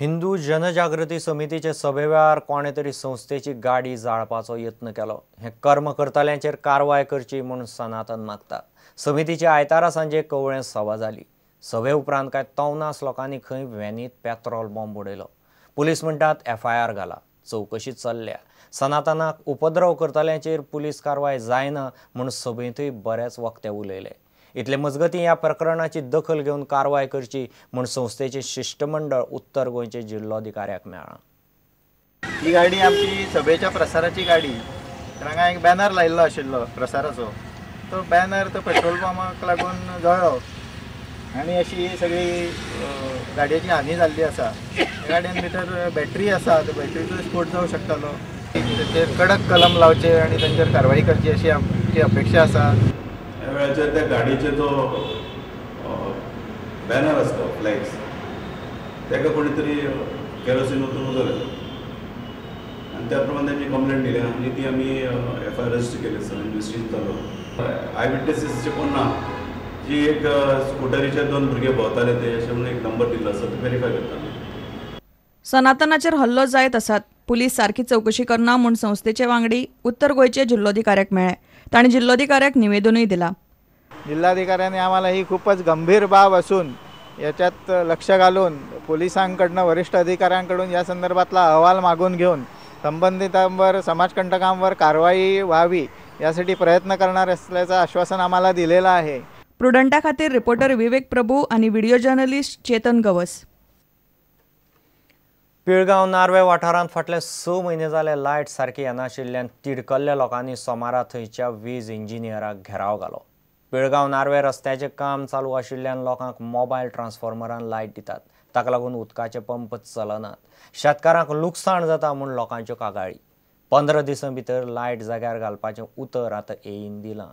हिंदू जनजागृती समितीचे सभेवेळार कोणे तरी संस्थेची गाडी जाळपाचो यत्न केलो। हे कर्म करतल्यांचेर कारवाय करची म्हणून सनातन मागता। समितीची आयतारा सांजे कवळें सभा जाली। सभे उपरांत काय 53 लोकांनी खंय व्हॅनीत पेट्रोल बॉम्ब उडयलो। पुलीस म्हणटात FIR घाला, चौकशी चल्ल्या। सनातनाक उपद्रव करतल्यांचेर पुलीस कारवाय जायना म्हणून सभेंतूय बरेच वक्ते उलयले। इतले मजगती ह्या प्रकरणाची दखल घेवन कारवाय करची म्हूण संस्थेचे शिष्टमंडळ उत्तर गोंयचे जिल्लोधिकाऱ्याक मेळ्ळां। ही गाडी आमची सभेच्या प्रसाराची गाडी। हांगा एक बॅनर लायिल्लो आशिल्लो प्रसाराचो। तो बॅनर तो पेट्रोल पंपाक लागून जळ्ळो आनी अशी सगळी गाडयेची हानी जाल्ली आसा। गाडयेन भितर बॅटरी आसा, तो बॅटरीचो स्फोट जावंक शकतालो। ताचेर कडक कलम लावचे आनी तांचेर कारवाई करची अशी आमची अपेक्षा आसा। ह्या वेळाचेर त्या गाडयेचे जो बॅनर आसता फ्लॅग्स ताका कोणी तरी केरोसीन वचून उजवलें आनी त्या प्रमाणे तांची कंप्लेंट दिली आनी ती आमी FIR रजिस्टर केली आसा, इन्वेस्टिगेशन चालू। आय विटनेसीसचे कोण ना, जी एक स्कुटरीचे 2 भुरगे भोंवताले ते अशें म्हणून एक नंबर दिल्लो आसा, तो व्हेरीफाय करता। सनातनाचेर हल्लो जायत आसात, पुलीस सारकी चौकशी करना म्हूण संस्थेचे वांगडी उत्तर गोंयचे जिल्लोधिकाऱ्याक मेळ्ळे। ताणें जिल्लोधिकाऱ्याक निवेदनूय दिलां। जिल्हाधिकाऱ्यांनी आम्हाला ही खूपच गंभीर बाब असून याच्यात लक्ष घालून पोलिसांकडनं वरिष्ठ अधिकाऱ्यांकडून या संदर्भातला अहवाल मागून घेऊन संबंधितांवर समाजकंटकांवर कारवाई व्हावी यासाठी प्रयत्न करणार असल्याचं आश्वासन आम्हाला दिलेलं आहे। प्रुडंटा खातीर रिपोर्टर विवेक प्रभू आणि व्हिडिओ जर्नलिस्ट चेतन गवस। पिळगांव नार्वे वाठारांत फाटले 6 म्हयने जाले लायट सारकी येनाशिल्ल्यान तिडकल्ल्या लोकांनी सोमारा थंयच्या वीज इंजिनियराक घेराव घालो। पिळगांव नार्वे रस्त्याचें काम चालू आशिल्ल्यान लोकांक मोबायल ट्रान्सफॉर्मरान लायट दितात, ताका लागून उदकाचे पंप चलनात। शेतकारांक लुकसाण जाता म्हूण लोकांच्यो कागाळी। 15 दिसां भितर लायट जाग्यार घालपाचें उतर आतां येयन दिलां।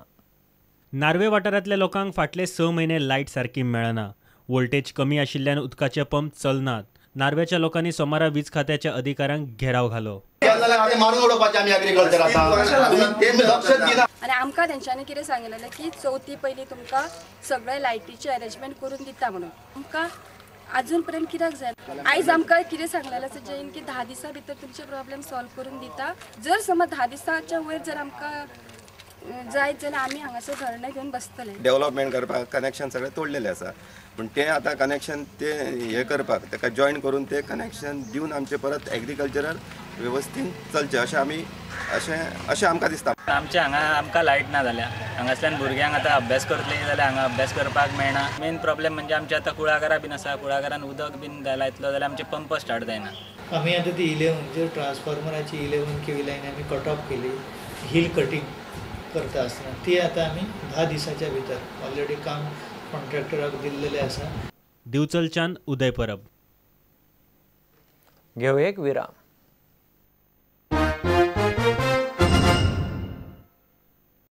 नार्वे वाठारांतल्या लोकांक फाटले 6 म्हयने लायट सारकी मेळना। वोल्टेज कमी आशिल्ल्यान उदकाचे पंप चलनात। नार्वेच्या लोकांनी सोमारा वीज खात्याच्या अधिकाऱ्यांक घेराव घालो। आणि आमकां तेंच्यांनी कितें सांगिल्लें की चवथी पयलीं तुमकां सगळे लायटीचे अरेंजमेंट करून दिता म्हणून। आमकां अजून पर्यंत कित्याक जाय? आयज आमकां कितें सांगलेलें आसा जैन की 10 दिसां भितर तुमचे प्रॉब्लेम सॉल्व करून दिता। जर समज 10 दिसांच्या वयर जर आमकां जायत जाल्यार आमी हांगासर धरणे घेवन बसतले। डेव्हलपमेंट करपाक कनेक्शन सगळे तोडलेले आसा, पूण ते आतां कनेक्शन ते हे करपाक ताका जॉईन करून ते कनेक्शन दिवन आमचे परत एग्रीकल्चरल वेवस्थीत चलचे अशें आमकां दिसता। आमच्या हांगा आमकां लायट ना जाल्या हांगासल्यान भुरग्यांक आतां अभ्यास करतले जाल्यार हांगा अभ्यास करपाक मेळना। मेन प्रॉब्लेम म्हणजे आमच्या आतां कुळागरां बीन आसा, कुळागरान उदक बीन लायतलो जाल्यार आमचे पंप स्टार्ट जायना। आमी आतां ती 11 ट्रान्सफॉर्मराची 11 केवी लायन आमी कट ऑफ केली, हिल कटिंग करता आसतना ती आतां आमी 10 दिसाच्या भितर ऑलरेडी काम कॉन्ट्रॅक्टराक दिल्लेलें आसा। दिवचलच्यान उदय परब। घेऊ एक विराम।